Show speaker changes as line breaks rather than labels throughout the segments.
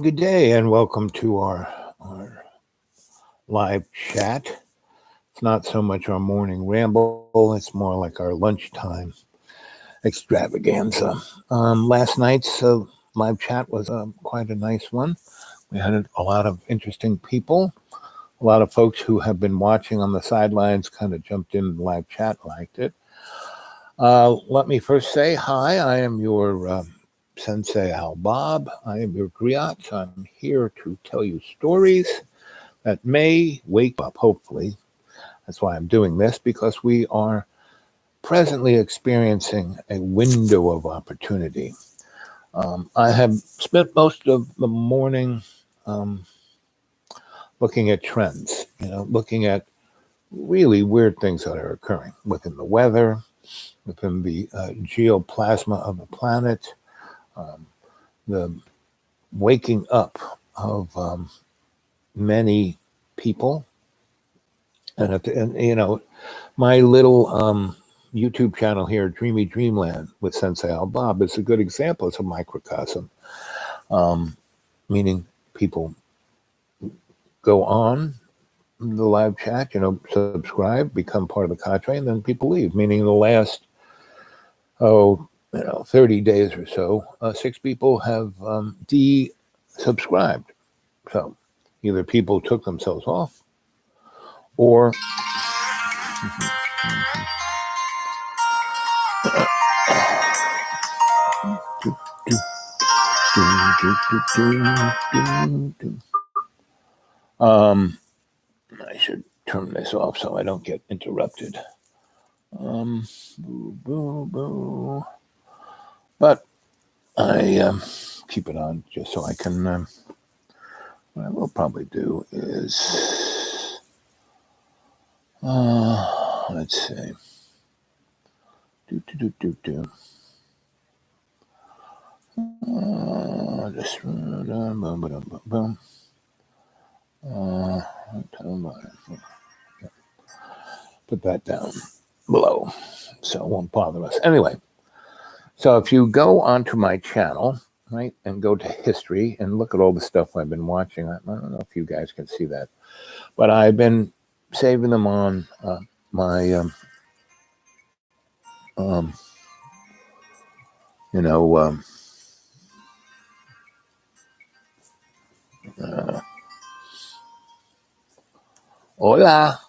Good day and welcome to our live chat. It's not so much our morning ramble, it's more like our lunchtime extravaganza. Last night's live chat was quite a nice one. We had a lot of interesting people. A lot of folks who have been watching on the sidelines kind of jumped in the live chat, liked it. Let me first say hi. I am your Sensei Al Bob. I am your griot. I'm here to tell you stories that may wake up, hopefully. That's why I'm doing this, because we are presently experiencing a window of opportunity. I have spent most of the morning um, looking at trends, looking at really weird things that are occurring within the weather, within the geoplasma of the planet, um, the waking up of many people. And my little YouTube channel here, Dreamy Dreamland with Sensei Al Bob, is a good example. It's a microcosm, meaning people go on the live chat, subscribe, become part of the cadre, and then people leave, meaning the last, 30 days or so, 6 people have de-subscribed. So either people took themselves off or I should turn this off so I don't get interrupted. Boo, boo, boo. But I keep it on just so I can. What I will probably do is, let's see. Just boom. Put that down below so it won't bother us. Anyway, so if you go onto my channel, right, and go to history and look at all the stuff I've been watching, I don't know if you guys can see that, but I've been saving them on my, hola.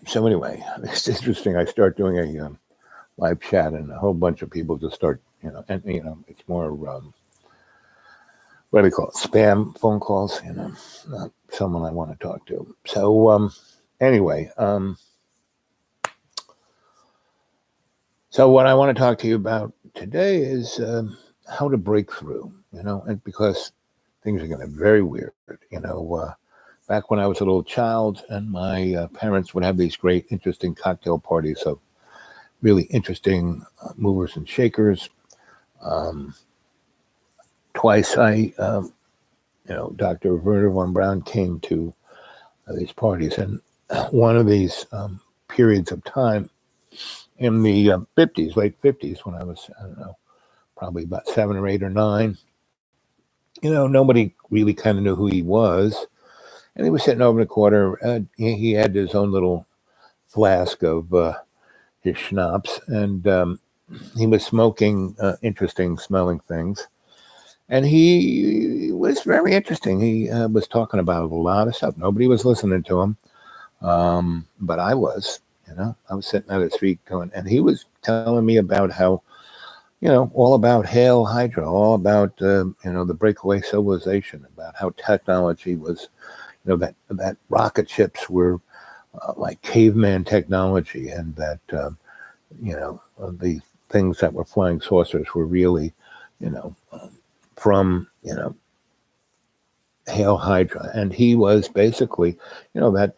So anyway, it's interesting. I start doing a live chat, and a whole bunch of people just start, and it's more what do you call it? Spam phone calls, not someone I want to talk to. So anyway, so what I want to talk to you about today is how to break through, and because things are getting very weird, back when I was a little child and my parents would have these great, interesting cocktail parties of really interesting movers and shakers. Twice Dr. Werner von Braun came to these parties, and one of these periods of time in the 50s, late 50s, when I was, I don't know, probably about 7 or 8 or 9, nobody really kind of knew who he was. And he was sitting over in the corner. He had his own little flask of his schnapps, and he was smoking interesting smelling things. And he was very interesting. He was talking about a lot of stuff. Nobody was listening to him, but I was. I was sitting at his feet going, and he was telling me about how, all about Hail Hydra, all about the breakaway civilization, about how technology was, that rocket ships were like caveman technology, and that the things that were flying saucers were really, from Hail Hydra. And he was basically, that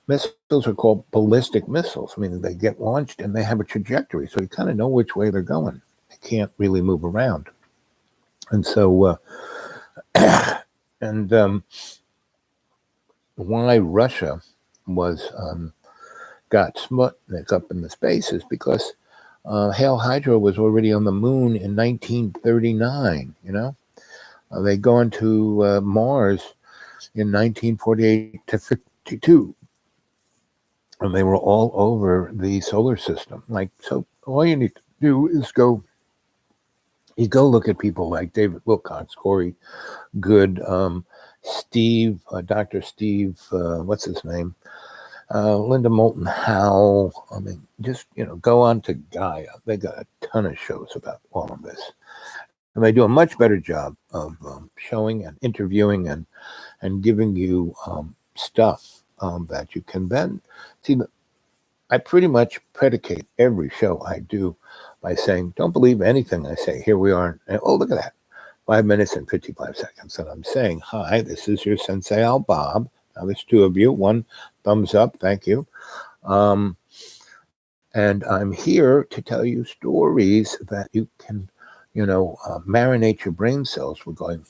missiles are called ballistic missiles, meaning they get launched and they have a trajectory, so you kind of know which way they're going. They can't really move around. And so And why Russia was got Sputnik up in the space is because Hail Hydra was already on the moon in 1939. They go into Mars in 1948 to 52, and they were all over the solar system. So all you need to do is go look at people like David Wilcox, Corey Good, Steve, Dr. Steve, what's his name? Linda Moulton Howe. I mean, just, go on to Gaia. They got a ton of shows about all of this. And they do a much better job of showing and interviewing and giving you stuff that you can then see. I pretty much predicate every show I do by saying, don't believe anything I say. Here we are. And, oh, look at that. 5 minutes and 55 seconds. And I'm saying, hi, this is your Sensei Al Bob. Now there's two of you. One thumbs up. Thank you. And I'm here to tell you stories that you can, marinate your brain cells with going,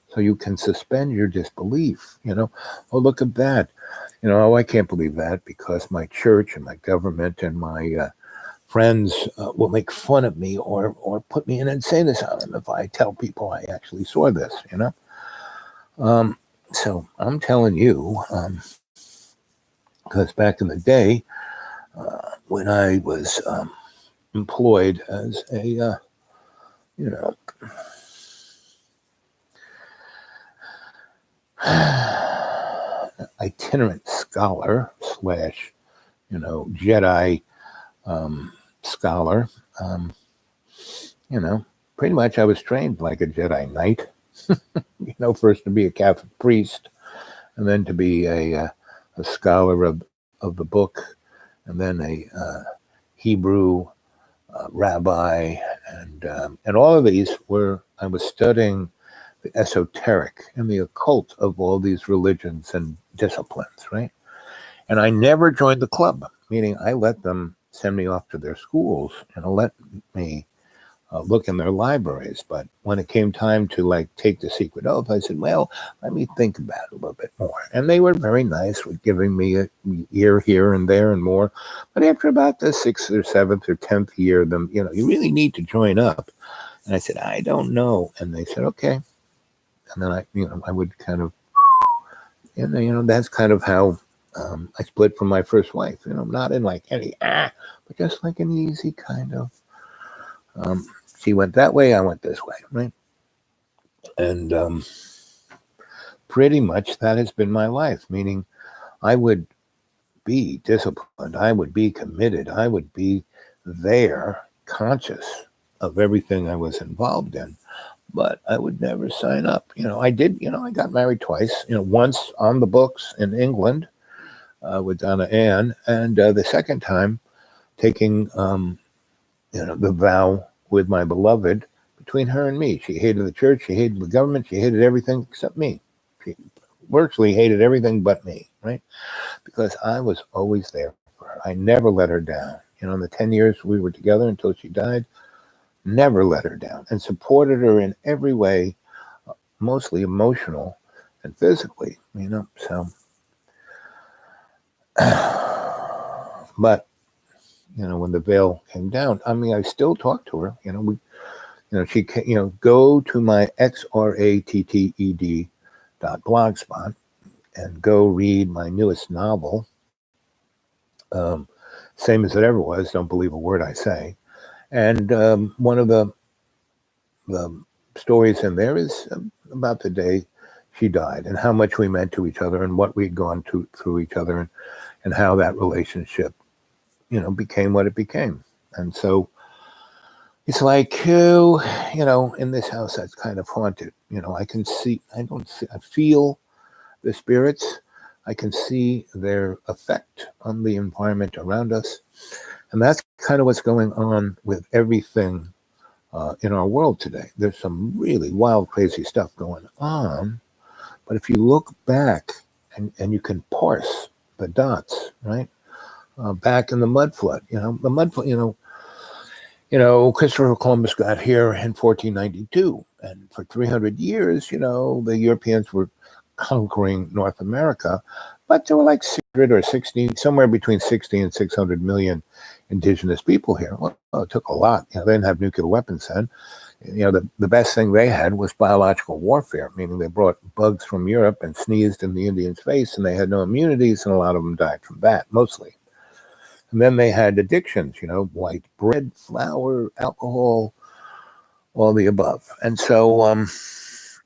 so you can suspend your disbelief. Oh, look at that. Oh, I can't believe that because my church and my government and my friends will make fun of me or put me in an insane asylum if I tell people I actually saw this, So I'm telling you, because back in the day, when I was employed as a, itinerant scholar / Jedi scholar, pretty much I was trained like a Jedi Knight, first to be a Catholic priest and then to be a scholar of the book and then a Hebrew rabbi and all of these I was studying the esoteric and the occult of all these religions and disciplines, right? And I never joined the club, meaning I let them send me off to their schools and let me look in their libraries. But when it came time to take the secret oath, I said, well, let me think about it a little bit more. And they were very nice with giving me a year here and there and more. But after about the 6th or 7th or 10th year, you really need to join up. And I said, I don't know. And they said, okay. And then I would kind of, that's kind of how I split from my first wife, not in any, but just like an easy kind of, she went that way, I went this way, right? And pretty much that has been my life, meaning I would be disciplined, I would be committed, I would be there, conscious of everything I was involved in, but I would never sign up. I did, I got married twice, once on the books in England with Donna Ann, and the second time taking, the vow with my beloved between her and me. She hated the church, she hated the government, she hated everything except me. She virtually hated everything but me, right? Because I was always there for her. I never let her down. In the 10 years we were together until she died, never let her down and supported her in every way, mostly emotional and physically, so. But, when the veil came down, I still talk to her, she can, go to my xratted.blogspot and go read my newest novel. Same as it ever was. Don't believe a word I say. And one of the stories in there is about the day she died and how much we meant to each other and what we'd gone through each other and how that relationship, became what it became. And so it's like, in this house that's kind of haunted. I feel the spirits. I can see their effect on the environment around us. And that's kind of what's going on with everything in our world today. There's some really wild, crazy stuff going on. But if you look back and you can parse the dots, right? Back in the mud flood, Christopher Columbus got here in 1492, And for 300 years, the Europeans were conquering North America, but there were like 600 or 60, somewhere between 60 and 600 million indigenous people here. Well, it took a lot. They didn't have nuclear weapons then. The best thing they had was biological warfare, meaning they brought bugs from Europe and sneezed in the Indians' face, and they had no immunities, and a lot of them died from that, mostly. And then they had addictions, white bread, flour, alcohol, all the above. And so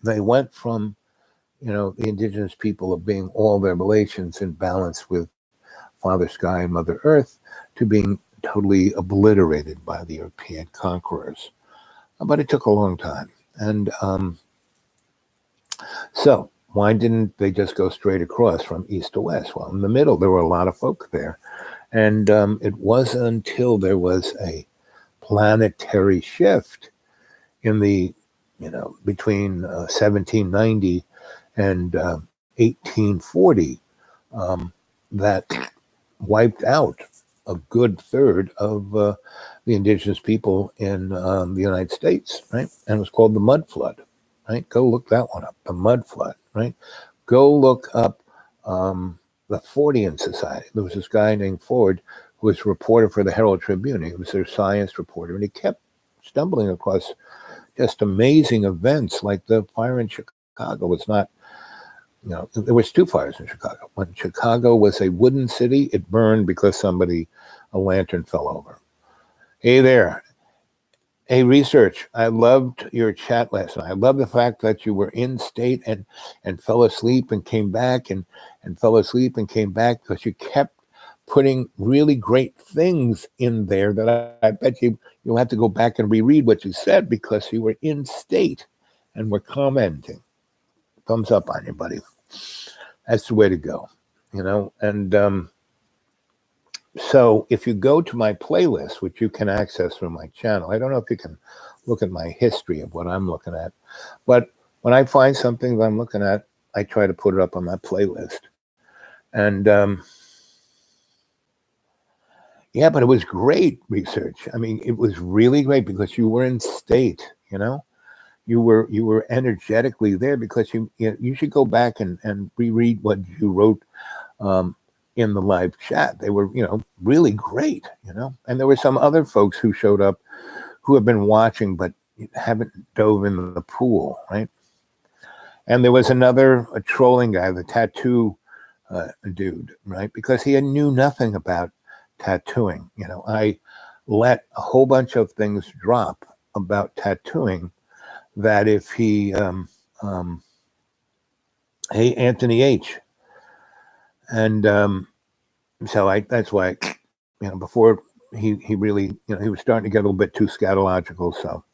they went from, the indigenous people of being all their relations in balance with Father Sky and Mother Earth to being totally obliterated by the European conquerors. But it took a long time. And so why didn't they just go straight across from east to west? Well, in the middle, there were a lot of folk there. And it wasn't until there was a planetary shift in the, between 1790 and 1840 that wiped out a good third of the indigenous people in the United States, right? And it was called the Mud Flood, right? Go look that one up, the Mud Flood, right? Go look up the Fordian Society. There was this guy named Ford who was a reporter for the Herald Tribune. He was their science reporter, and he kept stumbling across just amazing events like the fire in Chicago. Was not, there was 2 fires in Chicago. When Chicago was a wooden city, it burned because a lantern fell over. Hey there. Hey, Research, I loved your chat last night. I love the fact that you were in state and fell asleep and came back and fell asleep and came back because you kept putting really great things in there that I bet you'll have to go back and reread what you said because you were in state and were commenting. Thumbs up on you, buddy. That's the way to go, and so if you go to my playlist, which you can access from my channel, I don't know if you can look at my history of what I'm looking at, but when I find something that I'm looking at, I try to put it up on my playlist. And yeah, but it was great Research. I mean, it was really great because you were in state, you were energetically there because you should go back and reread what you wrote in the live chat. They were, really great, and there were some other folks who showed up who have been watching but haven't dove in the pool, right? And there was a trolling guy, the tattoo dude, right? Because he knew nothing about tattooing. I let a whole bunch of things drop about tattooing that if he, hey, Anthony H. And so that's why, before he really, he was starting to get a little bit too scatological. So,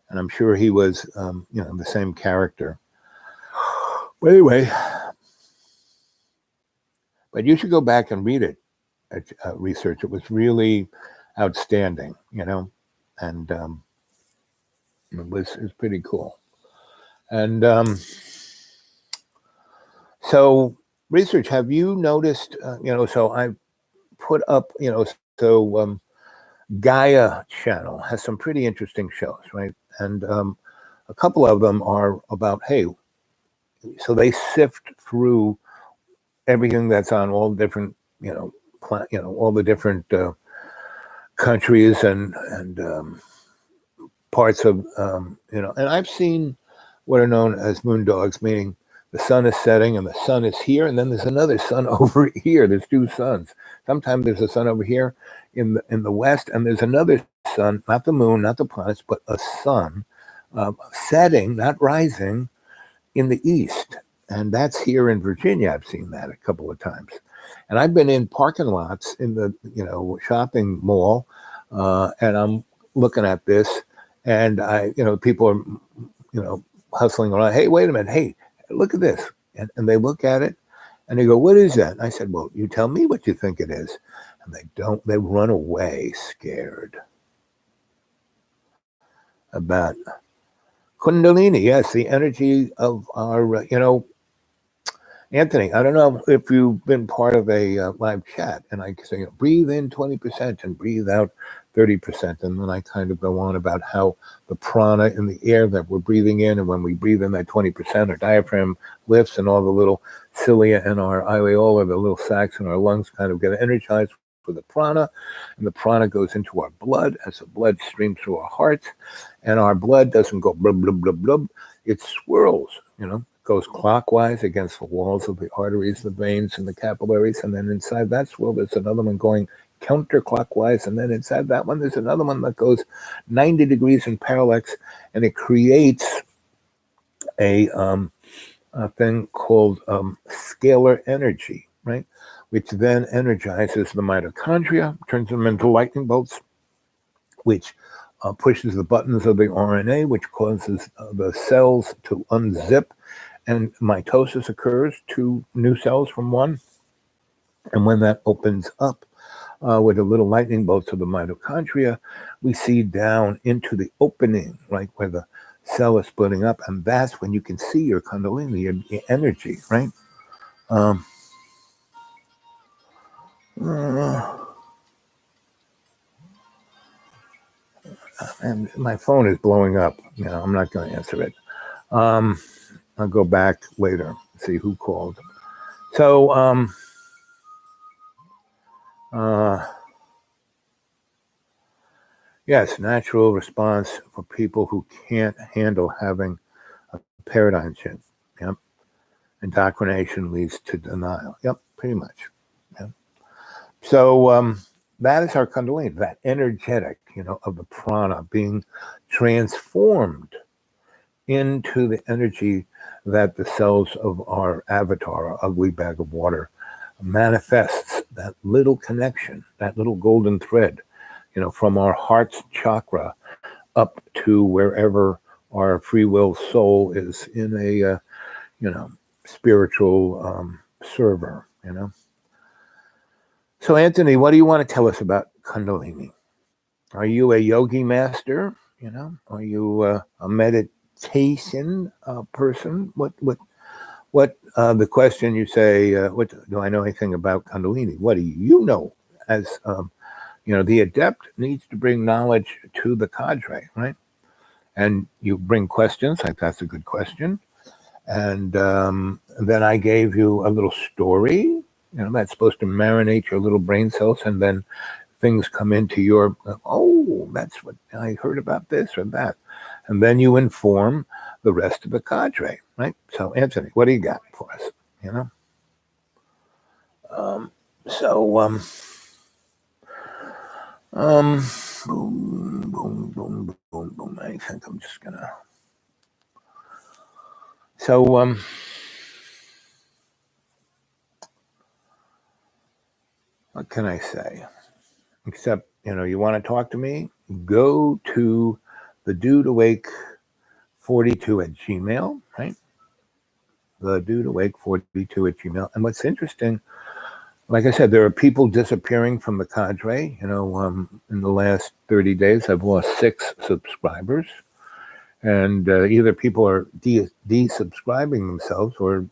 and I'm sure he was, the same character. But anyway, but you should go back and read it, Research. It was really outstanding, and it was pretty cool. And so Research, have you noticed, so I put up, so Gaia channel has some pretty interesting shows, right? And a couple of them are about, hey, so they sift through everything that's on all different, all the different countries and parts of, and I've seen what are known as moondogs, meaning the sun is setting and the sun is here, and then there's another sun over here. There's 2 suns. Sometimes there's a sun over here in the west, and there's another sun, not the moon, not the planets, but a sun setting, not rising, in the east. And that's here in Virginia. I've seen that a couple of times. And I've been in parking lots in the, shopping mall, and I'm looking at this, and people are, hustling around. Hey, wait a minute. Hey, look at this. And they look at it and they go, what is that? And I said, well, you tell me what you think it is. And they run away scared. About Kundalini, yes, the energy of our, Anthony, I don't know if you've been part of a live chat, and I say, breathe in 20% and breathe out 30%. And then I kind of go on about how the prana in the air that we're breathing in, and when we breathe in that 20%, our diaphragm lifts and all the little cilia and our ileola, the little sacs in our lungs, kind of get energized with the prana. And the prana goes into our blood as the blood streams through our hearts. And our blood doesn't go blub, blub, blub, blub. It swirls, goes clockwise against the walls of the arteries, the veins, and the capillaries. And then inside that swirl, there's another one going counterclockwise. And then inside that one, there's another one that goes 90 degrees in parallax. And it creates a thing called scalar energy, right? Which then energizes the mitochondria, turns them into lightning bolts, which pushes the buttons of the RNA, which causes the cells to unzip, and mitosis occurs, 2 new cells from one. And when that opens up with the little lightning bolts of the mitochondria, we see down into the opening, right, where the cell is splitting up, and that's when you can see your kundalini, your energy, right? And my phone is blowing up. I'm not going to answer it. I'll go back later, see who called. So, yes, natural response for people who can't handle having a paradigm shift. Yep. Indoctrination leads to denial. Yep, pretty much. Yep. So that is our kundalini, that energetic, of the prana being transformed into the energy that the cells of our avatar, our ugly bag of water, manifests, that little connection, that little golden thread, from our heart's chakra up to wherever our free will soul is in a, spiritual server, So, Anthony, what do you want to tell us about kundalini? Are you a yogi master? Are you a meditation person? What the question you say, what do I know anything about kundalini? What do you know? As the adept needs to bring knowledge to the cadre, right? And you bring questions, like that's a good question. And then I gave you a little story, that's supposed to marinate your little brain cells, and then things come into your, that's what I heard about this or that. And then you inform the rest of the cadre, right? So, Anthony, what do you got for us? Boom, boom, boom, boom, boom. I think I'm just gonna. So, what can I say? Except, you want to talk to me? Go to the Dude Awake 42 at Gmail, right? The Dude Awake 42 at Gmail. And what's interesting, like I said, there are people disappearing from the cadre. In the last 30 days, I've lost 6 subscribers. And either people are desubscribing themselves or,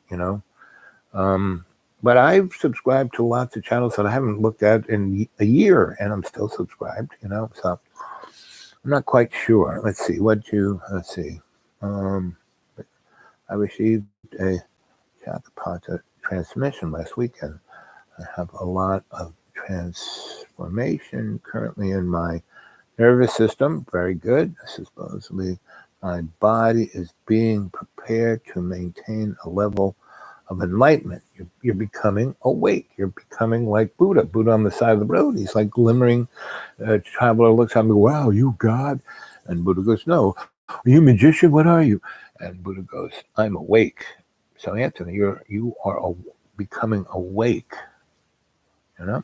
but I've subscribed to lots of channels that I haven't looked at in a year, and I'm still subscribed, so I'm not quite sure. Let's see. I received a Shakapata transmission last weekend. I have a lot of transformation currently in my nervous system. Very good. Supposedly, my body is being prepared to maintain a level of enlightenment. You're becoming awake. You're becoming like Buddha. Buddha on the side of the road. He's like glimmering. Traveler looks at me, wow, you God? And Buddha goes, no. Are you a magician? What are you? And Buddha goes, I'm awake. So, Anthony, you are becoming awake, and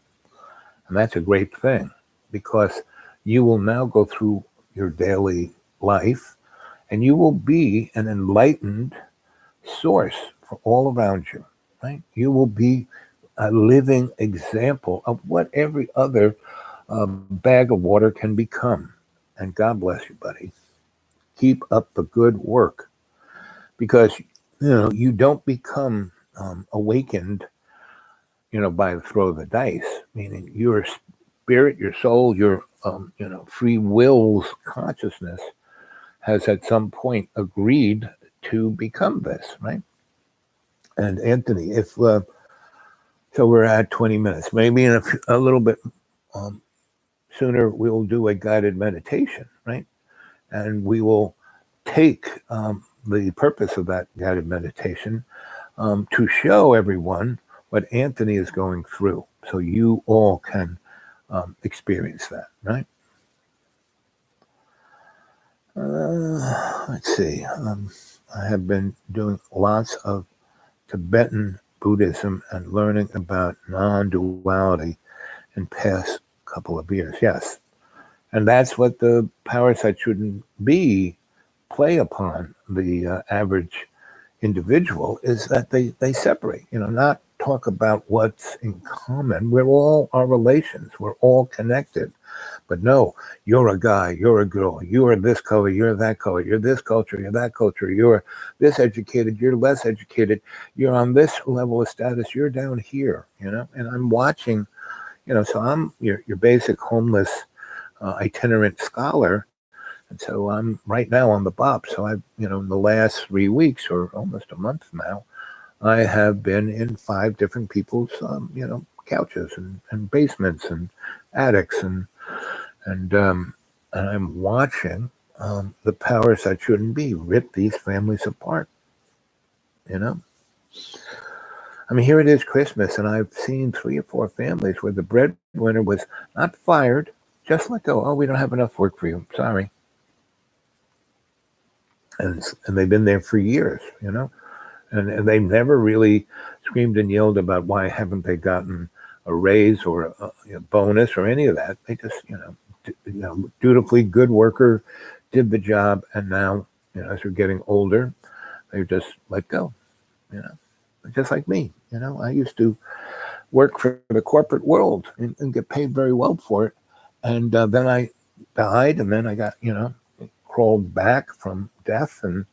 that's a great thing, because you will now go through your daily life and you will be an enlightened source for all around you, right? You will be a living example of what every other bag of water can become. And God bless you, buddy. Keep up the good work, because you don't become awakened, by the throw of the dice, meaning your spirit, your soul, your, free will's consciousness has at some point agreed to become this, right? And Anthony, if so, we're at 20 minutes. Maybe in a little bit sooner, we'll do a guided meditation, right? And we will take the purpose of that guided meditation to show everyone what Anthony is going through, so you all can experience that, right? Let's see. I have been doing lots of Tibetan Buddhism and learning about non-duality in past couple of years. Yes. And that's what the powers that shouldn't be play upon the average individual, is that they separate, not talk about what's in common. We're all our relations. We're all connected. But no, you're a guy, you're a girl, you are this color, you're that color, you're this culture, you're that culture, you're this educated, you're less educated, you're on this level of status, you're down here, and I'm watching, so I'm your basic homeless itinerant scholar. And so I'm right now on the BOP. So I've, in the last 3 weeks or almost a month now, I have been in 5 different people's, couches and basements and attics, and I'm watching the powers that shouldn't be rip these families apart. I mean, here it is Christmas, and I've seen 3 or 4 families where the breadwinner was not fired, just let go. Oh, we don't have enough work for you. Sorry. And they've been there for years, and they've never really screamed and yelled about why haven't they gotten a raise or a bonus or any of that. They just, dutifully good worker, did the job, and now, as they're getting older, they just let go, just like me. I used to work for the corporate world and get paid very well for it, and then I died, and then I got, crawled back from death and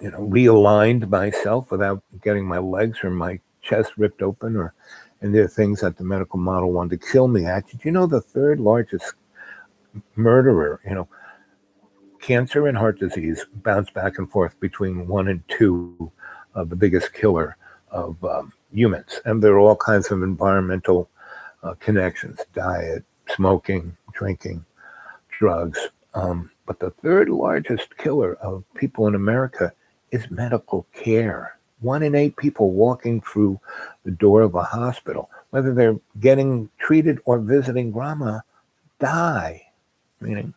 realigned myself without getting my legs or my chest ripped open or any of the things that the medical model wanted to kill me at. Did you know the 3rd largest murderer, cancer and heart disease bounce back and forth between 1 and 2 of the biggest killer of humans, and there are all kinds of environmental connections: diet, smoking, drinking, drugs. But the 3rd largest killer of people in America is medical care. 1 in 8 people walking through the door of a hospital, whether they're getting treated or visiting grandma, die. Meaning,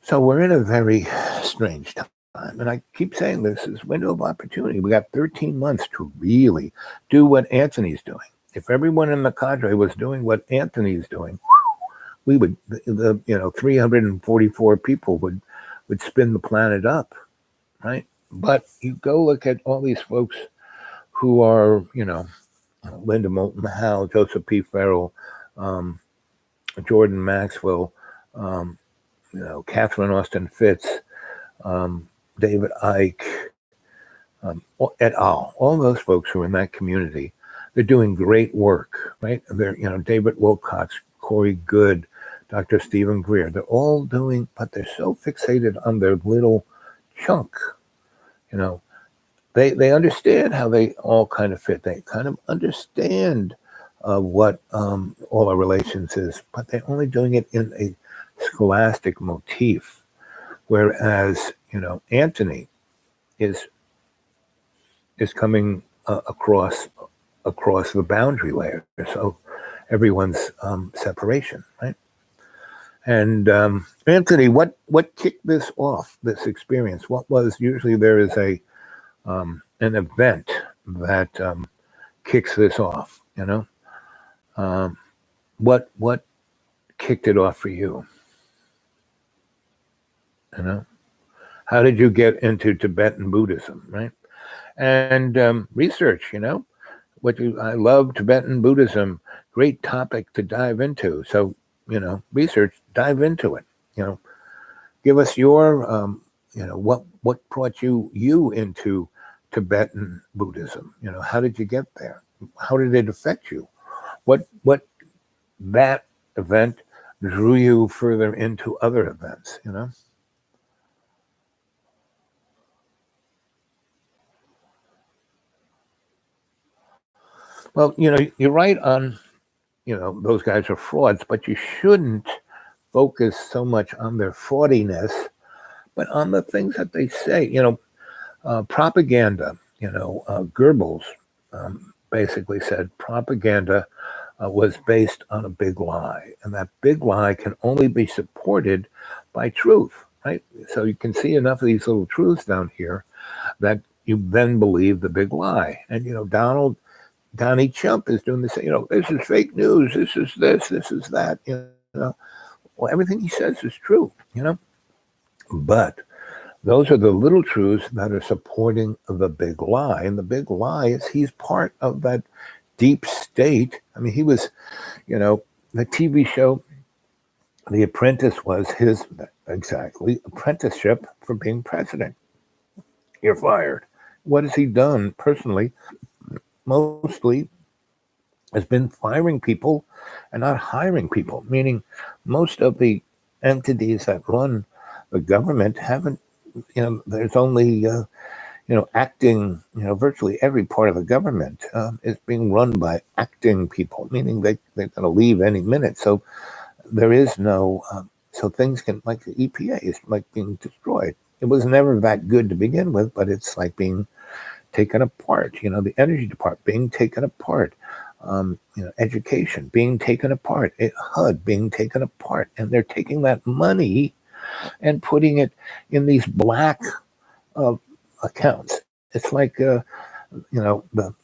so we're in a very strange time. And I keep saying this is window of opportunity. We got 13 months to really do what Anthony's doing. If everyone in the cadre was doing what Anthony's doing, we would, 344 people would spin the planet up, right? But you go look at all these folks who are, Linda Moulton Howe, Joseph P. Farrell, Jordan Maxwell, Catherine Austin Fitz, David Icke, et al. All those folks who are in that community, they're doing great work, right? They're, David Wilcox, Corey Good, Dr. Stephen Greer, they're all doing, but they're so fixated on their little chunk, They understand how they all kind of fit. They kind of understand what all our relations is, but they're only doing it in a scholastic motif. Whereas, Anthony is coming across the boundary layers of everyone's separation, right? And Anthony, what kicked this off, this experience? What was, usually there is an event that kicks this off, what kicked it off for you? How did you get into Tibetan Buddhism, right? And research, I love Tibetan Buddhism, great topic to dive into. So, research, dive into it, give us your, what brought you into Tibetan Buddhism? How did you get there? How did it affect you? What that event drew you further into other events? Well, you're right on, those guys are frauds, but you shouldn't focus so much on their fraudiness, but on the things that they say. Propaganda. Goebbels basically said propaganda was based on a big lie, and that big lie can only be supported by truth, right? So you can see enough of these little truths down here that you then believe the big lie. And Donnie Chump is doing the same. This is fake news. This is this is that. Well, everything he says is true. But those are the little truths that are supporting the big lie. And the big lie is he's part of that deep state. I mean, he was, the TV show, The Apprentice was his exactly apprenticeship for being president. You're fired. What has he done personally? Mostly has been firing people and not hiring people, meaning most of the entities that run the government haven't, there's only, acting, virtually every part of the government is being run by acting people, meaning they're going to leave any minute. So there is no, so things can, like the EPA is like being destroyed. It was never that good to begin with, but it's like being taken apart. The energy department being taken apart. Education being taken apart. HUD being taken apart. And they're taking that money and putting it in these black accounts. It's like, the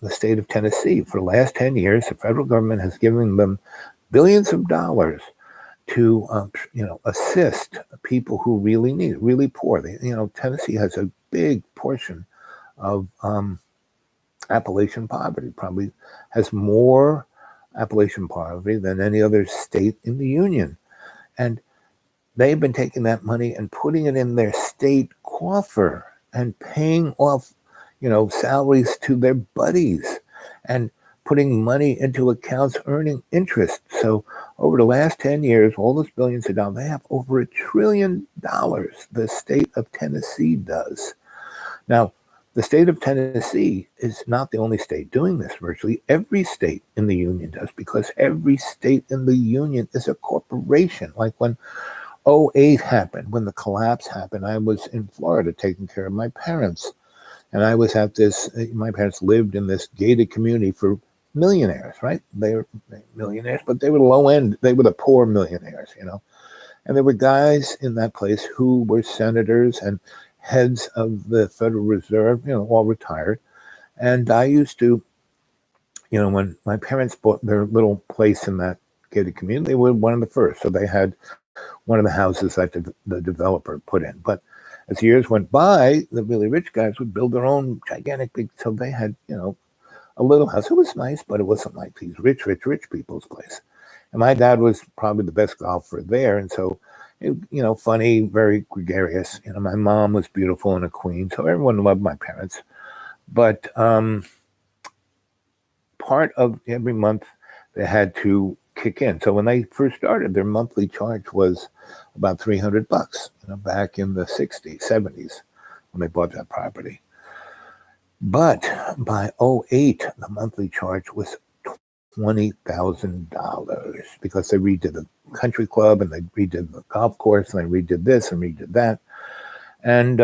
state of Tennessee. For the last 10 years, the federal government has given them billions of dollars to, assist people who really need it, really poor. Tennessee has a big portion of Appalachian poverty, probably has more Appalachian poverty than any other state in the union. And they've been taking that money and putting it in their state coffer and paying off, salaries to their buddies and putting money into accounts earning interest. So over the last 10 years, all those billions of dollars, they have over $1 trillion. The state of Tennessee does. Now, the state of Tennessee is not the only state doing this. Virtually every state in the union does, because every state in the union is a corporation. Like when '08 happened, when the collapse happened, I was in Florida taking care of my parents. And I was at my parents lived in this gated community for millionaires, right? They were millionaires, but they were low end. They were the poor millionaires, And there were guys in that place who were senators and heads of the Federal Reserve, all retired. And I used to, when my parents bought their little place in that gated community, they were one of the first. So they had one of the houses that the developer put in. But as years went by, the really rich guys would build their own gigantic big, so they had, a little house. It was nice, but it wasn't like these rich people's place. And my dad was probably the best golfer there. And so, funny, very gregarious. My mom was beautiful and a queen. So everyone loved my parents. But part of every month they had to kick in. So when they first started, their monthly charge was about $300, back in the 60s, 70s, when they bought that property. But by '08, the monthly charge was $20,000 because they redid the country club and they redid the golf course and they redid this and redid that. And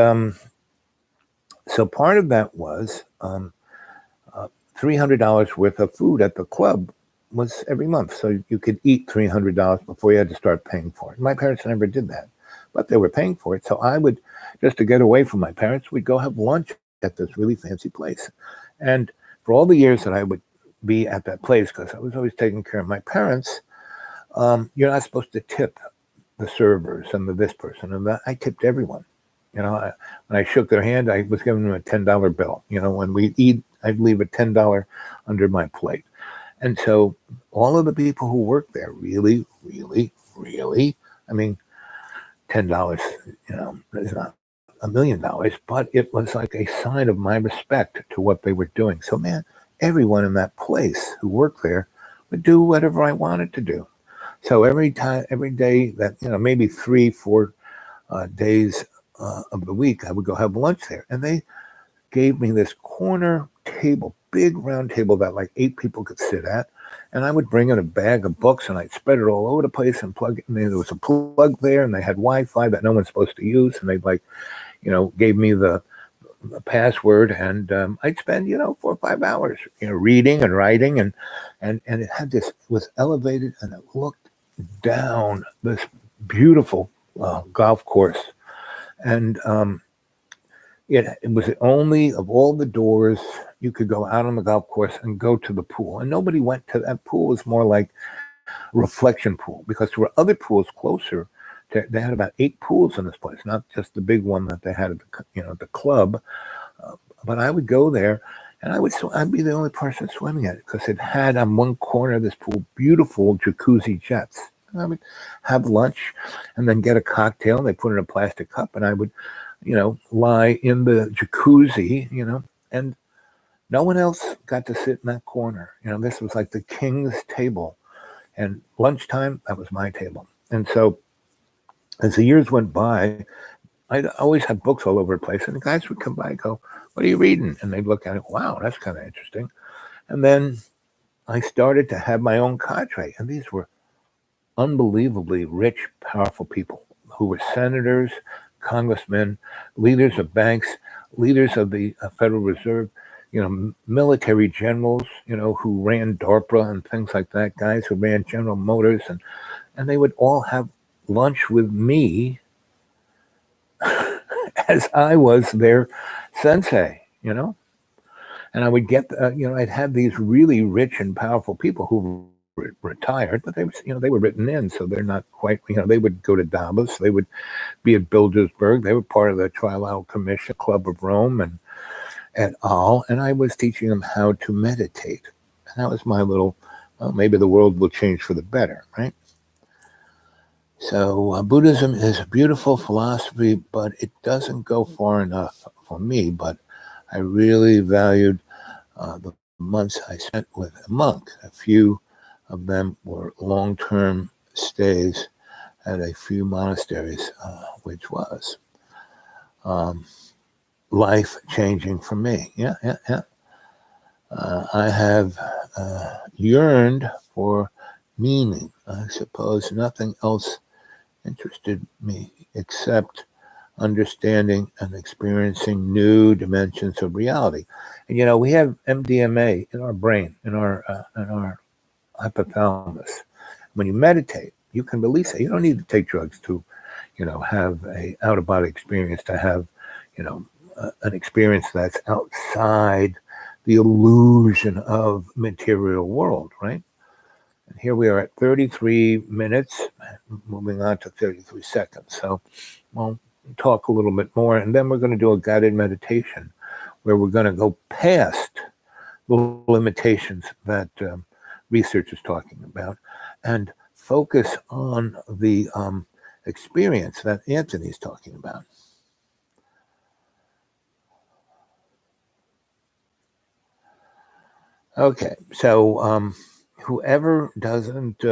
so part of that was $300 worth of food at the club was every month. So you could eat $300 before you had to start paying for it. My parents never did that, but they were paying for it. So I would, just to get away from my parents, we'd go have lunch at this really fancy place. And for all the years that I would be at that place, because I was always taking care of my parents, you're not supposed to tip the servers and this person and that. I tipped everyone. When I shook their hand, I was giving them a $10 bill. When we eat, I'd leave a $10 under my plate. And so all of the people who work there really, really, really, I mean, $10, is not $1 million, but it was like a sign of my respect to what they were doing. So, man, everyone in that place who worked there would do whatever I wanted to do. So every day that, maybe 3, 4 days of the week, I would go have lunch there. And they gave me this corner table, big round table that like 8 people could sit at. And I would bring in a bag of books and I'd spread it all over the place and plug it. And there was a plug there and they had Wi-Fi that no one's supposed to use. And they'd gave me the password, and I'd spend 4 or 5 hours reading and writing, and it had this, was elevated, and it looked down this beautiful golf course, and it was the only of all the doors you could go out on the golf course and go to the pool, and nobody went to that pool. It was more like a reflection pool because there were other pools closer. They had about 8 pools in this place, not just the big one that they had at the club. But I would go there, and I'd be the only person swimming at it because it had on one corner of this pool beautiful jacuzzi jets. And I would have lunch and then get a cocktail. And they put it in a plastic cup, and I would, lie in the jacuzzi, and no one else got to sit in that corner. This was like the king's table, and lunchtime, that was my table. And so, as the years went by, I always had books all over the place, and the guys would come by and go, "What are you reading?" And they'd look at it, "Wow, that's kind of interesting." And then I started to have my own cadre, and these were unbelievably rich, powerful people who were senators, congressmen, leaders of banks, leaders of the Federal Reserve, military generals, who ran DARPA and things like that, guys who ran General Motors, and they would all have lunch with me as I was their sensei, and I would get, I'd have these really rich and powerful people who were retired, but they were written in, so they're not quite, they would go to Davos, they would be at Bilderberg, they were part of the Trilateral Commission, Club of Rome, and et al. And I was teaching them how to meditate. And that was my little, maybe the world will change for the better, right? So Buddhism is a beautiful philosophy, but it doesn't go far enough for me. But I really valued the months I spent with a monk. A few of them were long-term stays at a few monasteries, which was life-changing for me. Yeah. I have yearned for meaning. I suppose nothing else interested me except understanding and experiencing new dimensions of reality. And we have MDMA in our brain, in our hypothalamus. When you meditate, you can release it. You don't need to take drugs to, have a out-of-body experience, to have, an experience that's outside the illusion of material world, right? And here we are at 33 minutes, moving on to 33 seconds. So we'll talk a little bit more, and then we're going to do a guided meditation where we're going to go past the limitations that research is talking about and focus on the experience that Anthony's talking about. Okay, so whoever doesn't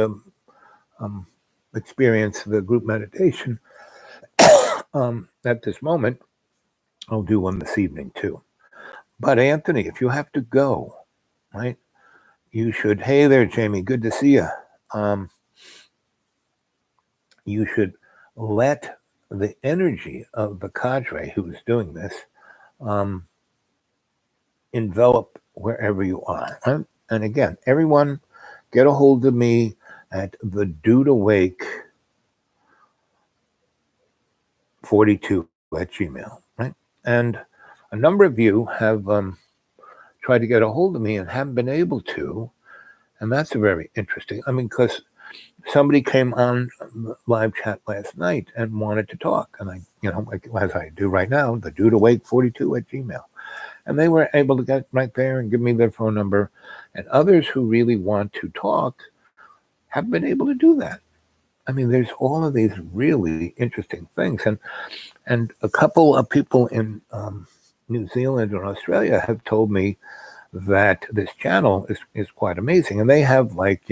experience the group meditation at this moment, I'll do one this evening too. But Anthony, if you have to go, right, you should, hey there, Jamie, good to see you. You should let the energy of the cadre who is doing this envelop wherever you are. Right? And again, everyone get a hold of me at the Dude Awake 42 at Gmail, right? And a number of you have tried to get a hold of me and haven't been able to. And that's very interesting. I mean, because somebody came on live chat last night and wanted to talk. And I, like as I do right now, the Dude Awake 42 at Gmail. And they were able to get right there and give me their phone number. And others who really want to talk have been able to do that. I mean, there's all of these really interesting things, and a couple of people in New Zealand or Australia have told me that this channel is quite amazing, and they have like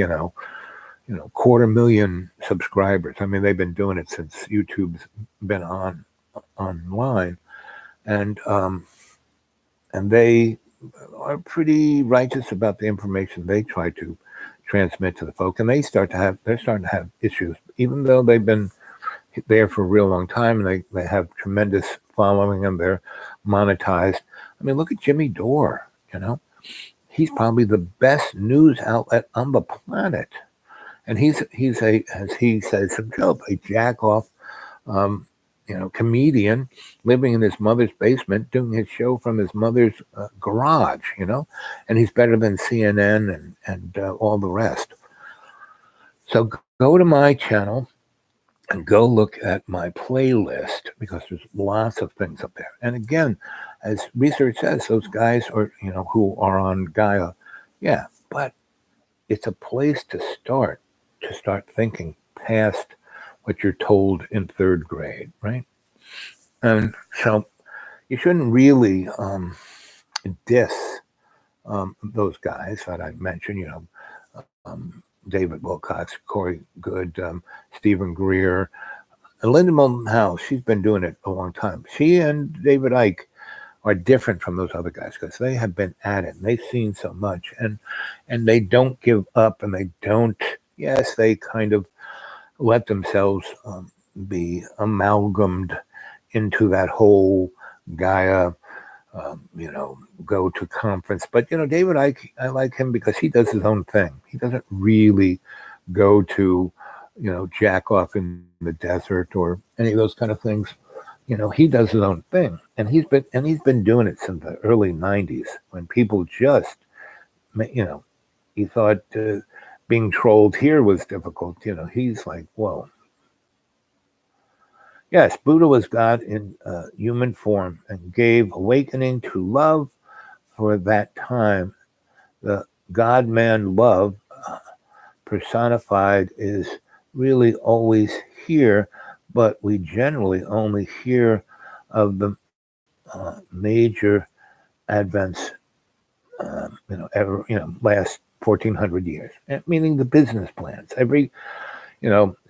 quarter million subscribers. I mean, they've been doing it since YouTube's been online, and they are pretty righteous about the information they try to transmit to the folk, and they're starting to have issues, even though they've been there for a real long time, and they have tremendous following, and they're monetized. I mean, look at Jimmy Dore. He's probably the best news outlet on the planet, and he's a, as he says himself, a jack off comedian living in his mother's basement, doing his show from his mother's garage, and he's better than CNN and all the rest. So go to my channel and go look at my playlist, because there's lots of things up there. And again, as research says, those guys are, who are on Gaia, yeah, but it's a place to start thinking past what you're told in third grade, right? And so you shouldn't really diss those guys that I mentioned, David Wilcox, Corey Good, Stephen Greer, and Linda Moulton Howe. She's been doing it a long time. She and David Icke are different from those other guys because they have been at it and they've seen so much, and they don't give up, and they don't. Yes, they kind of let themselves be amalgamated into that whole Gaia, go to conference. But, David Icke, I like him because he does his own thing. He doesn't really go to, jack off in the desert or any of those kind of things. He does his own thing. And he's been doing it since the early 90s, when people just, he thought being trolled here was difficult. He's like, whoa. Yes, Buddha was God in human form and gave awakening to love for that time. The God-man love personified is really always here, but we generally only hear of the major advents, last 1400 years, meaning the business plans.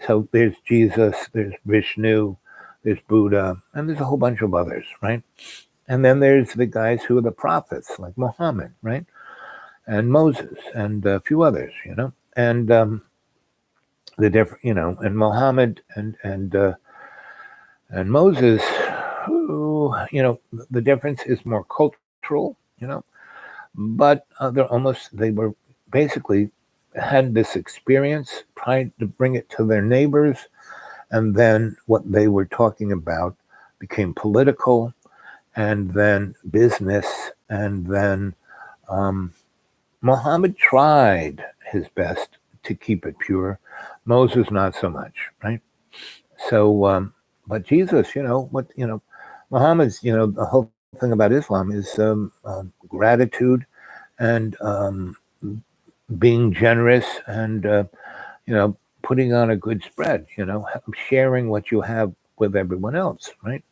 So there's Jesus, there's Vishnu, there's Buddha, and there's a whole bunch of others, right? And then there's the guys who are the prophets, like Muhammad, right? And Moses, and a few others, and the different, and Muhammad and Moses, who, the difference is more cultural, but they were basically had this experience, tried to bring it to their neighbors, and then what they were talking about became political, and then business, and then Muhammad tried his best to keep it pure. Moses, not so much, right? So, but Jesus, Muhammad's, the whole thing about Islam is gratitude and being generous and, putting on a good spread, sharing what you have with everyone else, right?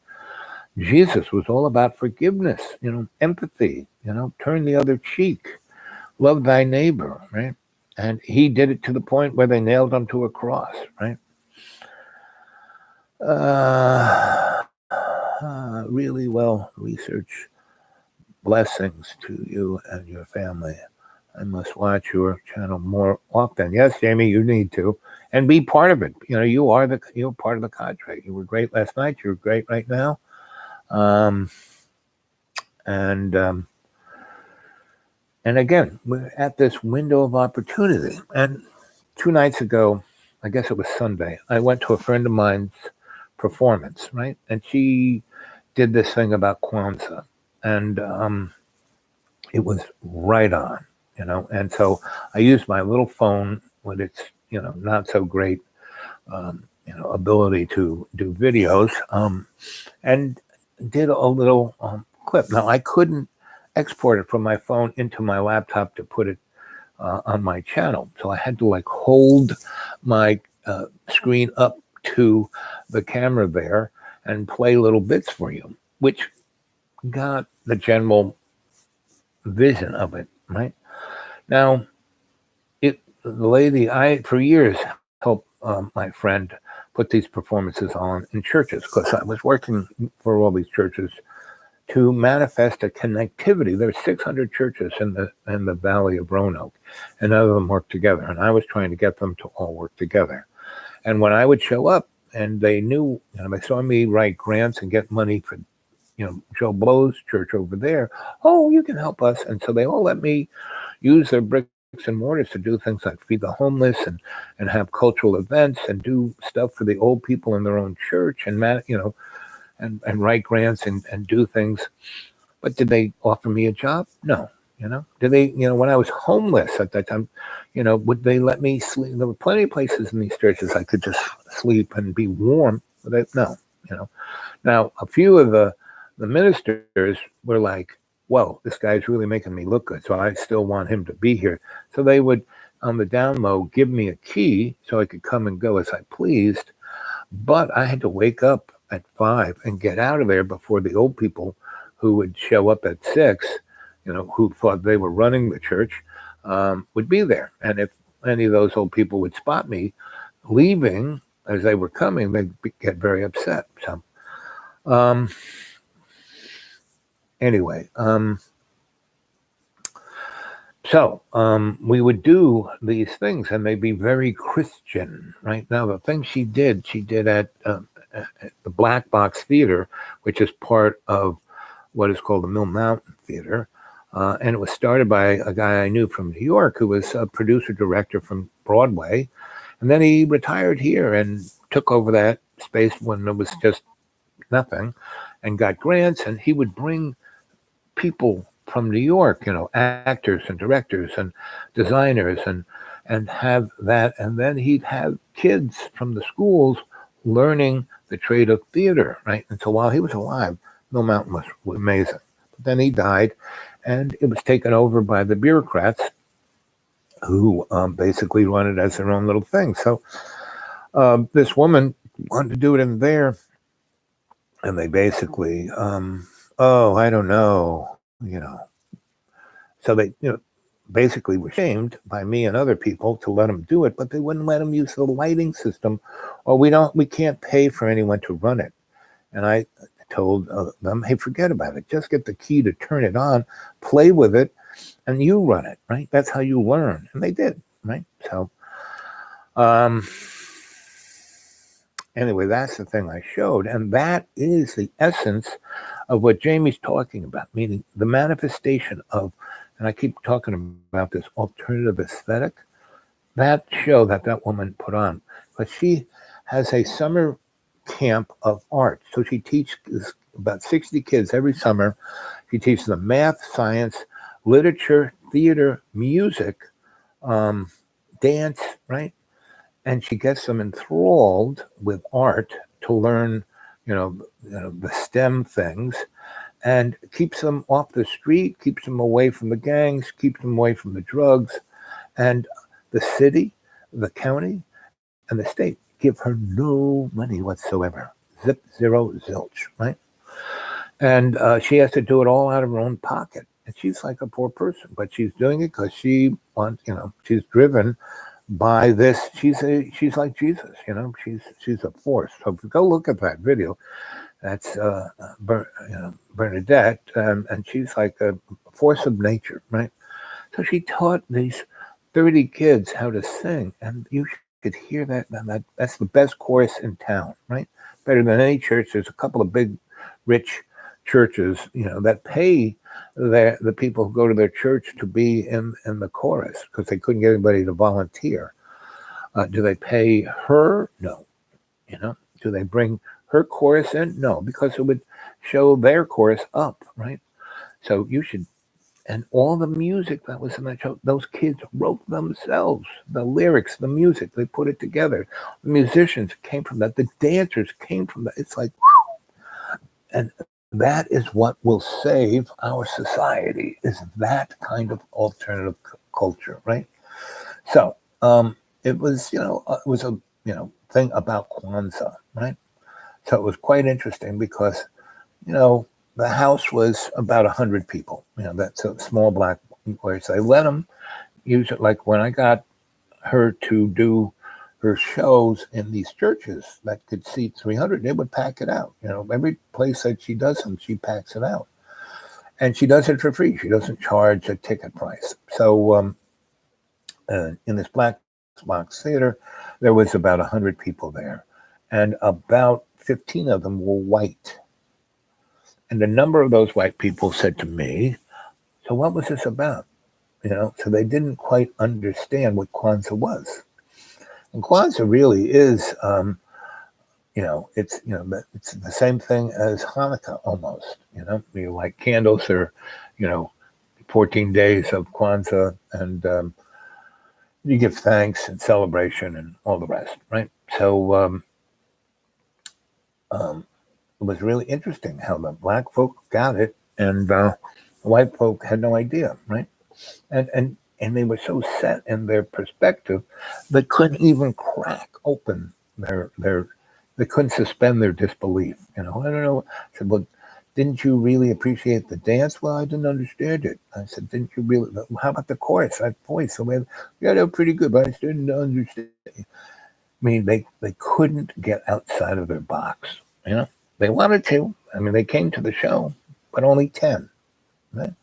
Jesus was all about forgiveness, empathy, turn the other cheek, love thy neighbor, right? And he did it to the point where they nailed him to a cross, right? Really well researched. Blessings to you and your family. I must watch your channel more often. Yes, Jamie, you need to, and be part of it. You're part of the cadre. You were great last night. You're great right now. And again, we're at this window of opportunity. And 2 nights ago, I guess it was Sunday, I went to a friend of mine's performance, right? And she did this thing about Kwanzaa, and it was right on, And so I used my little phone with its, not so great, ability to do videos, and did a little clip. Now, I couldn't export it from my phone into my laptop to put it on my channel. So I had to hold my screen up to the camera there and play little bits for you, which got the general vision of it, right? Now, the lady, I for years helped my friend put these performances on in churches because I was working for all these churches to manifest a connectivity. There's 600 churches in the Valley of Roanoke, and none of them work together. And I was trying to get them to all work together. And when I would show up, and they knew, they saw me write grants and get money for, Joe Blow's church over there. Oh, you can help us, and so they all let me use their bricks and mortars to do things like feed the homeless and have cultural events and do stuff for the old people in their own church and and write grants and do things. But did they offer me a job? No. Did they, when I was homeless at that time, would they let me sleep? There were plenty of places in these churches I could just sleep and be warm. But no. Now, a few of the ministers were like, whoa, this guy's really making me look good, so I still want him to be here. So they would, on the down low, give me a key so I could come and go as I pleased. But I had to wake up at 5 and get out of there before the old people who would show up at 6, who thought they were running the church, would be there. And if any of those old people would spot me leaving as they were coming, they'd get very upset. So, anyway, we would do these things, and they'd be very Christian, right? Now, the thing she did at the Black Box Theater, which is part of what is called the Mill Mountain Theater, and it was started by a guy I knew from New York who was a producer-director from Broadway, and then he retired here and took over that space when there was just nothing, and got grants, and he would bring people from New York, actors and directors and designers and have that. And then he'd have kids from the schools learning the trade of theater, right? And so while he was alive, Mill Mountain was amazing. But then he died, and it was taken over by the bureaucrats who basically run it as their own little thing. So this woman wanted to do it in there, and they basically, I don't know, So they, basically were shamed by me and other people to let them do it, but they wouldn't let them use the lighting system, or we can't pay for anyone to run it. And I told them, hey, forget about it. Just get the key to turn it on, play with it, and you run it, right? That's how you learn. And they did, right? So, anyway, that's the thing I showed. And that is the essence of what Jamie's talking about, meaning the manifestation of, and I keep talking about this alternative aesthetic, that show that woman put on. But she has a summer camp of art. So she teaches about 60 kids every summer. She teaches them math, science, literature, theater, music, dance, right? And she gets them enthralled with art to learn, the STEM things, and keeps them off the street, keeps them away from the gangs, keeps them away from the drugs. And the city, the county, and the state give her no money whatsoever. Zip, zero, zilch, right? And she has to do it all out of her own pocket. And she's like a poor person, but she's doing it because she wants, she's driven by this. She's like Jesus, she's a force. So if you go look at that video, that's Bernadette, and she's like a force of nature, right? So she taught these 30 kids how to sing, and you could hear that's the best chorus in town, right? Better than any church. There's a couple of big, rich churches, that pay the people who go to their church to be in the chorus because they couldn't get anybody to volunteer. Do they pay her? No. Do they bring her chorus in? No, because it would show their chorus up, right? So you should, and all the music that was in that show, those kids wrote themselves, the lyrics, the music, they put it together. The musicians came from that. The dancers came from that. It's like, and that is what will save our society, is that kind of alternative culture, right? So it was, it was thing about Kwanzaa, right? So it was quite interesting because the house was about 100 people. That's a small black place. They let them use it. Like when I got her to do her shows in these churches that could seat 300, they would pack it out. Every place that she does them, she packs it out. And she does it for free. She doesn't charge a ticket price. So in this black box theater, there was about 100 people there. And about 15 of them were white. And a number of those white people said to me, so what was this about? So they didn't quite understand what Kwanzaa was. And Kwanzaa really is, it's the same thing as Hanukkah almost. Like candles are, 14 days of Kwanzaa, and you give thanks and celebration and all the rest, right? So it was really interesting how the black folk got it, and the white folk had no idea, right? And they were so set in their perspective they couldn't even crack open their they couldn't suspend their disbelief. I don't know. I said, well, didn't you really appreciate the dance? Well, I didn't understand it. I said, didn't you really? How about the chorus? That voice? So yeah, they were pretty good, but I just didn't understand. I mean, they couldn't get outside of their box. They wanted to. I mean, they came to the show, but only 10. Right?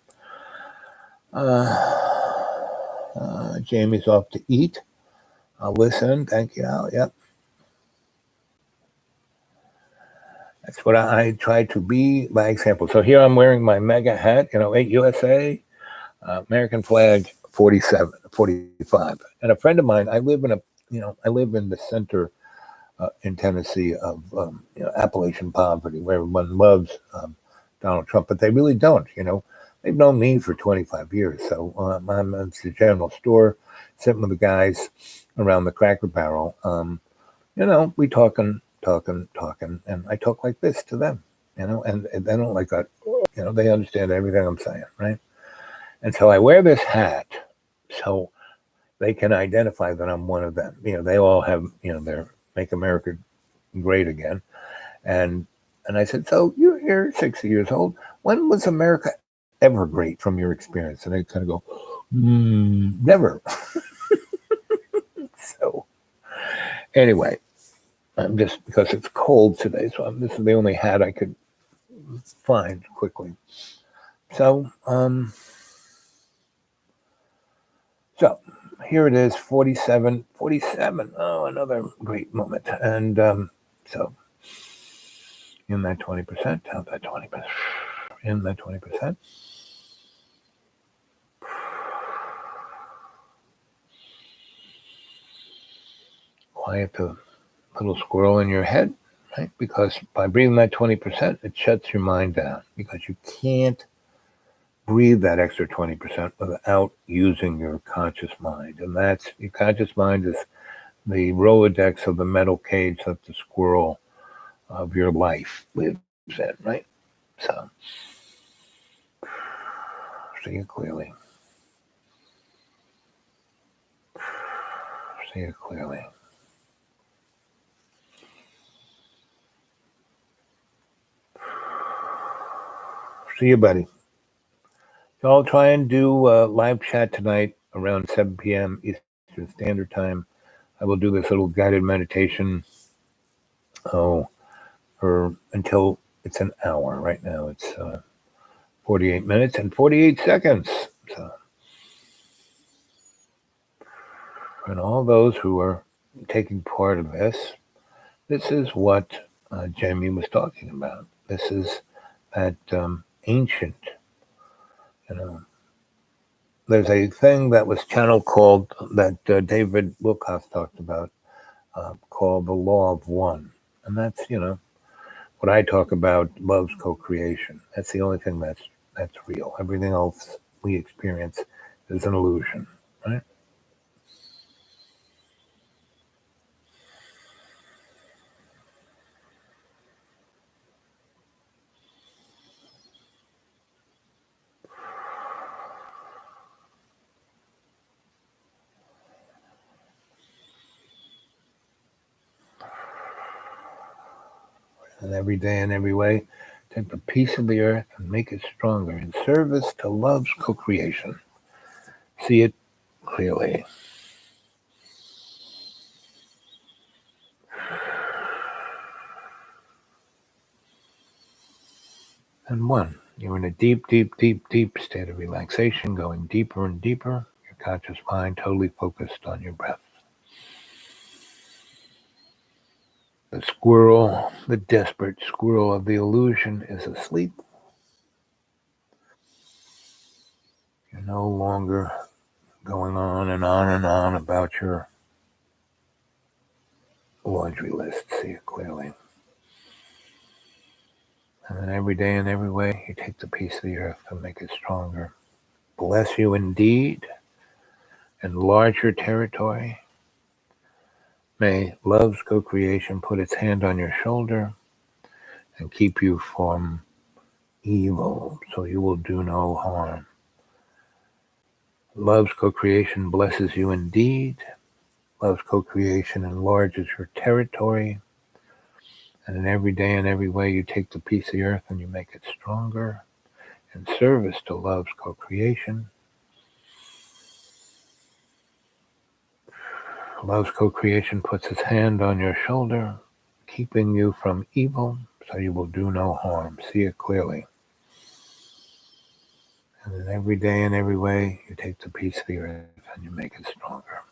Jamie's off to eat. I'll listen. Thank you, Al. Yep. That's what I try to be by example. So here I'm wearing my mega hat, 8 USA, American flag, 47, 45. And a friend of mine, I live in the center in Tennessee of Appalachian poverty, where everyone loves Donald Trump, but they really don't. They've known me for 25 years. So I'm at the general store, sitting with the guys around the Cracker Barrel. We talking, and I talk like this to them, and they don't like that. They understand everything I'm saying, right? And so I wear this hat so they can identify that I'm one of them. They all have, their Make America Great Again. And I said, so you're 60 years old. When was America ever great from your experience? And they kind of go, never. So anyway, I'm just, because it's cold today, so this is the only hat I could find quickly. So, so here it is, 47. Oh, another great moment. And so in that 20%, out that 20%, in that 20%. Quiet the little squirrel in your head, right? Because by breathing that 20%, it shuts your mind down, because you can't breathe that extra 20% without using your conscious mind. And that's, your conscious mind is the Rolodex of the metal cage that the squirrel of your life lives in, right? So, see it clearly. See it clearly. See you, buddy. So I'll try and do a live chat tonight around 7 p.m. Eastern Standard Time. I will do this little guided meditation for until it's an hour. Right now it's 48 minutes and 48 seconds. So, and all those who are taking part of this is what Jamie was talking about. This is that ancient, there's a thing that was channeled called, that David Wilcox talked about, called the law of one. And that's, what I talk about, love's co-creation. That's the only thing that's real. Everything else we experience is an illusion, right? And every day and every way, take the piece of the earth and make it stronger in service to love's co-creation. See it clearly. And one, you're in a deep, deep, deep, deep state of relaxation, going deeper and deeper. Your conscious mind totally focused on your breath. The squirrel, the desperate squirrel of the illusion, is asleep. You're no longer going on and on and on about your laundry list. See it clearly. And then every day and every way, you take the piece of the earth and make it stronger. Bless you indeed. Enlarge your territory. May love's co-creation put its hand on your shoulder and keep you from evil, so you will do no harm. Love's co-creation blesses you indeed. Love's co-creation enlarges your territory. And in every day and every way, you take the piece of the earth and you make it stronger in service to love's co-creation. Love's co-creation puts its hand on your shoulder, keeping you from evil, so you will do no harm. See it clearly. And in every day and every way, you take the piece of the earth and you make it stronger.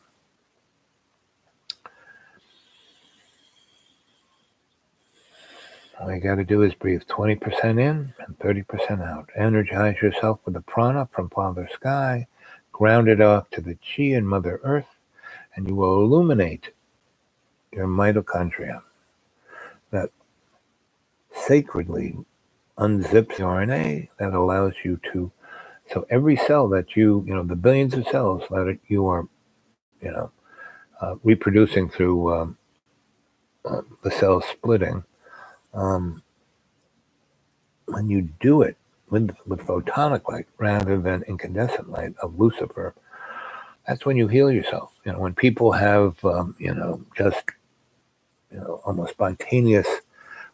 All you got to do is breathe 20% in and 30% out. Energize yourself with the prana from Father Sky, ground it off to the chi in Mother Earth, and you will illuminate your mitochondria that sacredly unzips the RNA that allows you to, so every cell that the billions of cells that you are, reproducing through the cell splitting, when you do it with photonic light rather than incandescent light of Lucifer, that's when you heal yourself. When people have, just, almost spontaneous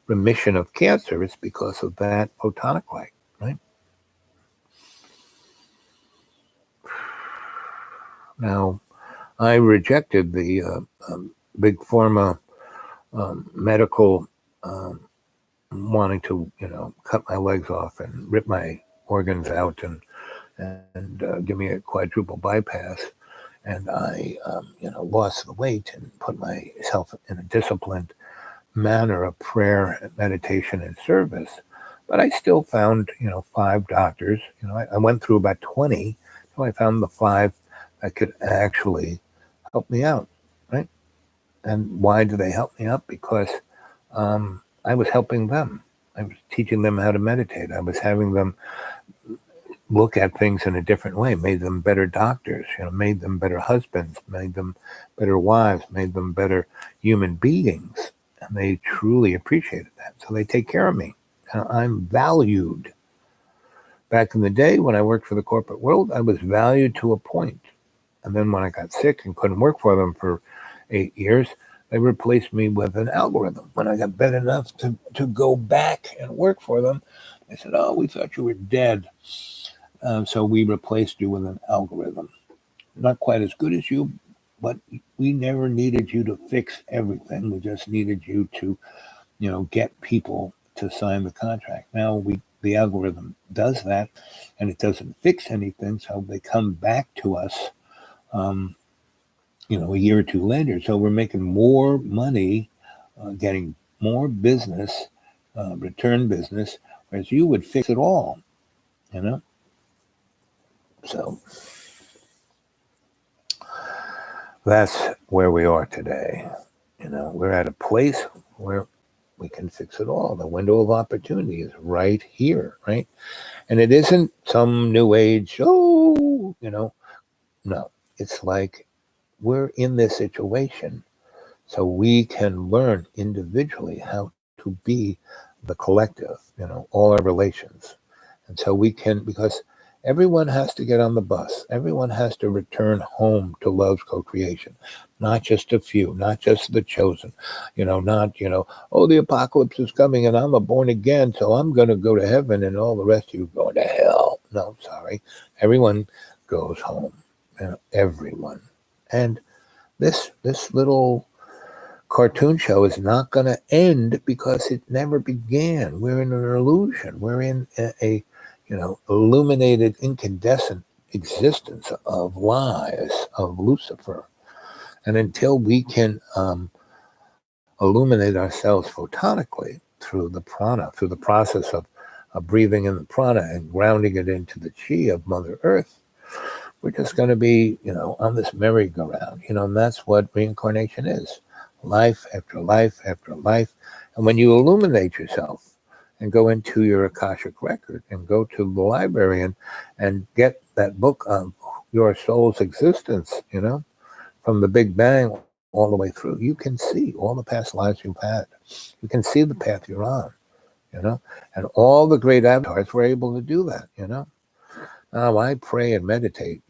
remission of cancer, it's because of that photonic light, right? Now, I rejected the big pharma medical wanting to, cut my legs off and rip my organs out and give me a quadruple bypass. And I, lost the weight and put myself in a disciplined manner of prayer, meditation, and service. But I still found, 5 doctors. I went through about 20 till I found the 5 that could actually help me out, right? And why do they help me out? Because I was helping them. I was teaching them how to meditate. I was having them look at things in a different way, made them better doctors, made them better husbands, made them better wives, made them better human beings. And they truly appreciated that. So they take care of me. I'm valued. Back in the day when I worked for the corporate world, I was valued to a point. And then when I got sick and couldn't work for them for 8 years, they replaced me with an algorithm. When I got better enough to go back and work for them, they said, "Oh, we thought you were dead. So we replaced you with an algorithm. Not quite as good as you, but we never needed you to fix everything. We just needed you to, get people to sign the contract. Now the algorithm does that, and it doesn't fix anything. So they come back to us, a year or two later. So we're making more money, getting more business, return business, whereas you would fix it all, So that's where we are today. We're at a place where we can fix it all. The window of opportunity is right here, right? And it isn't some new age, no. It's like we're in this situation so we can learn individually how to be the collective, all our relations. And so we can, because Everyone has to get on the bus. Everyone has to return home to love's co-creation, not just a few, not just the chosen, not, oh, the apocalypse is coming and I'm a born again, so I'm going to go to heaven and all the rest of you going to hell. No, sorry. Everyone goes home, everyone. And this little cartoon show is not going to end because it never began. We're in an illusion. We're in a illuminated, incandescent existence of lies of Lucifer. And until we can illuminate ourselves photonically through the prana, through the process of breathing in the prana and grounding it into the chi of Mother Earth, we're just going to be, on this merry-go-round, and that's what reincarnation is. Life after life after life. And when you illuminate yourself and go into your Akashic record and go to the library and get that book of your soul's existence, from the Big Bang all the way through, you can see all the past lives you've had. You can see the path you're on, and all the great avatars were able to do that, Now I pray and meditate,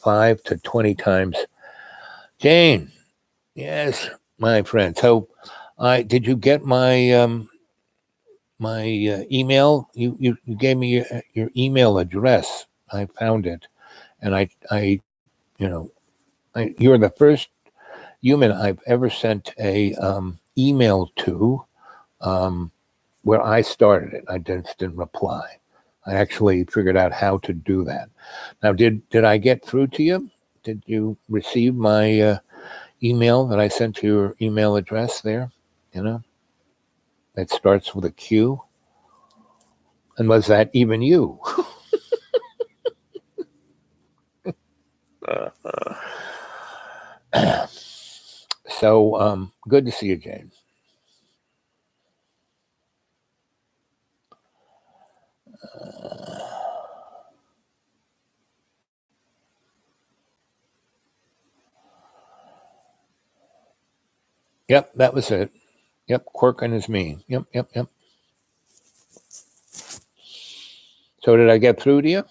5 to 20 times. Jane, yes, my friend. So, did you get my my email? You gave me your email address. I found it, and you're the first human I've ever sent a email to, where I started it. I just didn't reply. I actually figured out how to do that. Now, did I get through to you? Did you receive my email that I sent to your email address there? It starts with a Q. And was that even you? So, good to see you, Jane. Yep, that was it. Yep, Quirkin is me. Yep. So did I get through to you?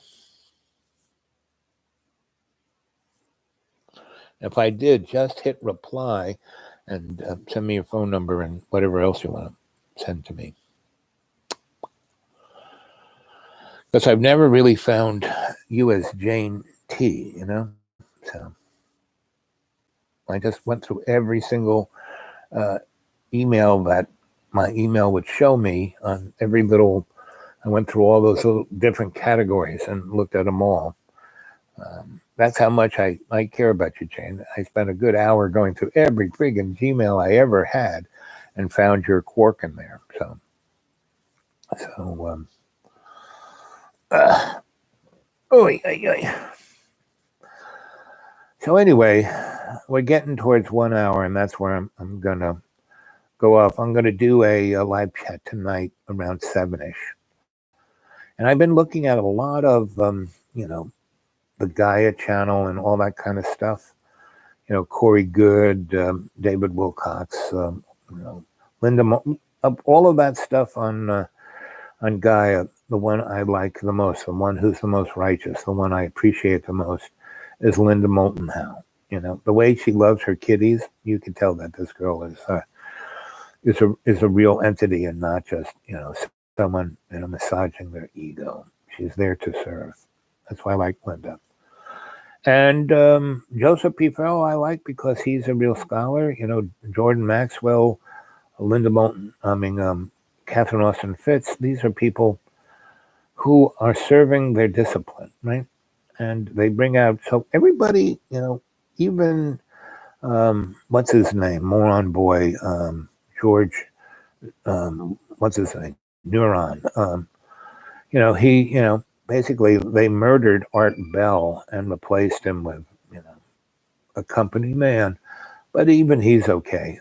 If I did, just hit reply and send me your phone number and whatever else you want to send to me. Because I've never really found you as Jane T, So I just went through every single email that my email would show me on every little. I went through all those little different categories and looked at them all. That's how much I care about you, Jane. I spent a good hour going through every friggin' Gmail I ever had and found your quark in there. So anyway, we're getting towards 1 hour, and that's where I'm gonna go off. I'm gonna do a live chat tonight around 7ish, and I've been looking at a lot of the Gaia channel and all that kind of stuff. Corey Good, David Wilcox, Linda, all of that stuff on Gaia. The one I like the most, the one who's the most righteous, the one I appreciate the most, is Linda Moulton Howe. The way she loves her kitties, you can tell that this girl is a real entity and not just someone massaging their ego. She's there to serve. That's why I like Linda. And Joseph P. Farrell I like because he's a real scholar. Jordan Maxwell, Linda Moulton, Catherine Austin Fitz. These are people who are serving their discipline, right? And they bring out, so everybody, even, what's his name? Moron Boy, George, what's his name? Neuron. He, basically they murdered Art Bell and replaced him with, a company man. But even he's okay.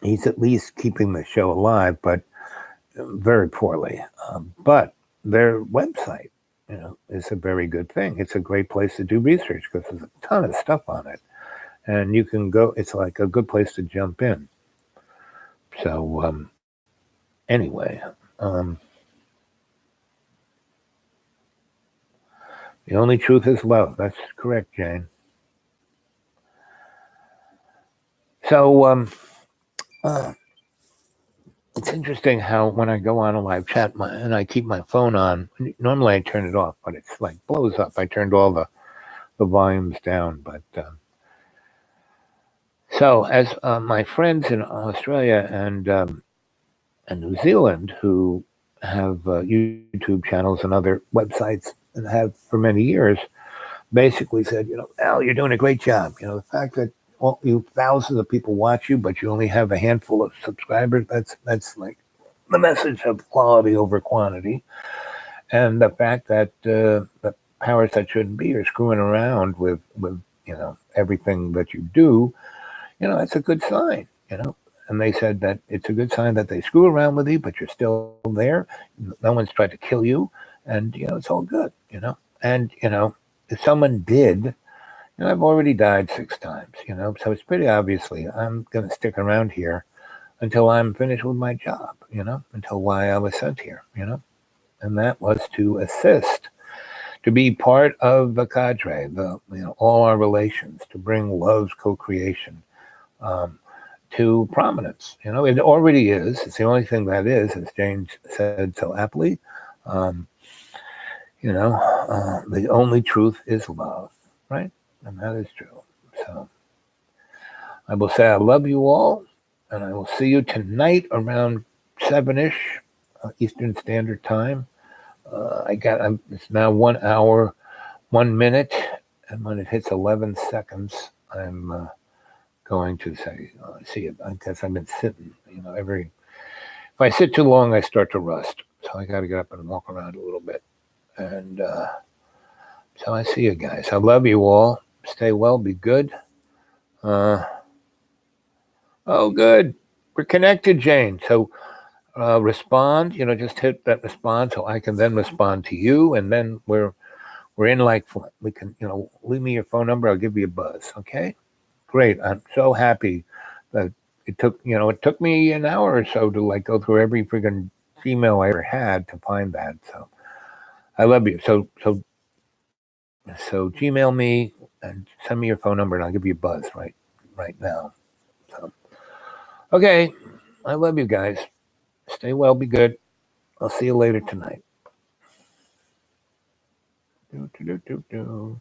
He's at least keeping the show alive, but very poorly. But their website, is a very good thing. It's a great place to do research because there's a ton of stuff on it. And you can go, it's like a good place to jump in. So, anyway, The only truth is love. That's correct, Jane. So it's interesting how when I go on a live chat and I keep my phone on, normally I turn it off, but it's like blows up. I turned all the volumes down. But so as my friends in Australia and New Zealand who have YouTube channels and other websites and have for many years, basically said, Al, you're doing a great job. The fact that thousands of people watch you, but you only have a handful of subscribers, that's like the message of quality over quantity. And the fact that the powers that shouldn't be are screwing around with everything that you do, it's a good sign, And they said that it's a good sign that they screw around with you, but you're still there. No one's tried to kill you, and it's all good, And if someone did, I've already died 6 times, so it's pretty obviously I'm going to stick around here until I'm finished with my job, until why I was sent here, and that was to assist, to be part of the cadre, all our relations, to bring love's co-creation to prominence. It already is. It's the only thing that is, as James said so aptly. The only truth is love, right? And that is true. So I will say I love you all, and I will see you tonight around 7-ish Eastern Standard Time. It's now 1 hour, 1 minute, and when it hits 11 seconds, I'm going to say, see it, because I've been sitting, if I sit too long, I start to rust. So I got to get up and walk around a little bit. And so I see you guys. I love you all. Stay well, be good. Oh, good. We're connected, Jane. So respond, just hit that respond so I can then respond to you. And then we're in like Flint. We can, leave me your phone number. I'll give you a buzz. Okay. Great. I'm so happy that it took me an hour or so to like go through every freaking email I ever had to find that. So I love you. So Gmail me and send me your phone number and I'll give you a buzz right now. So, okay. I love you guys. Stay well, be good. I'll see you later tonight. Do.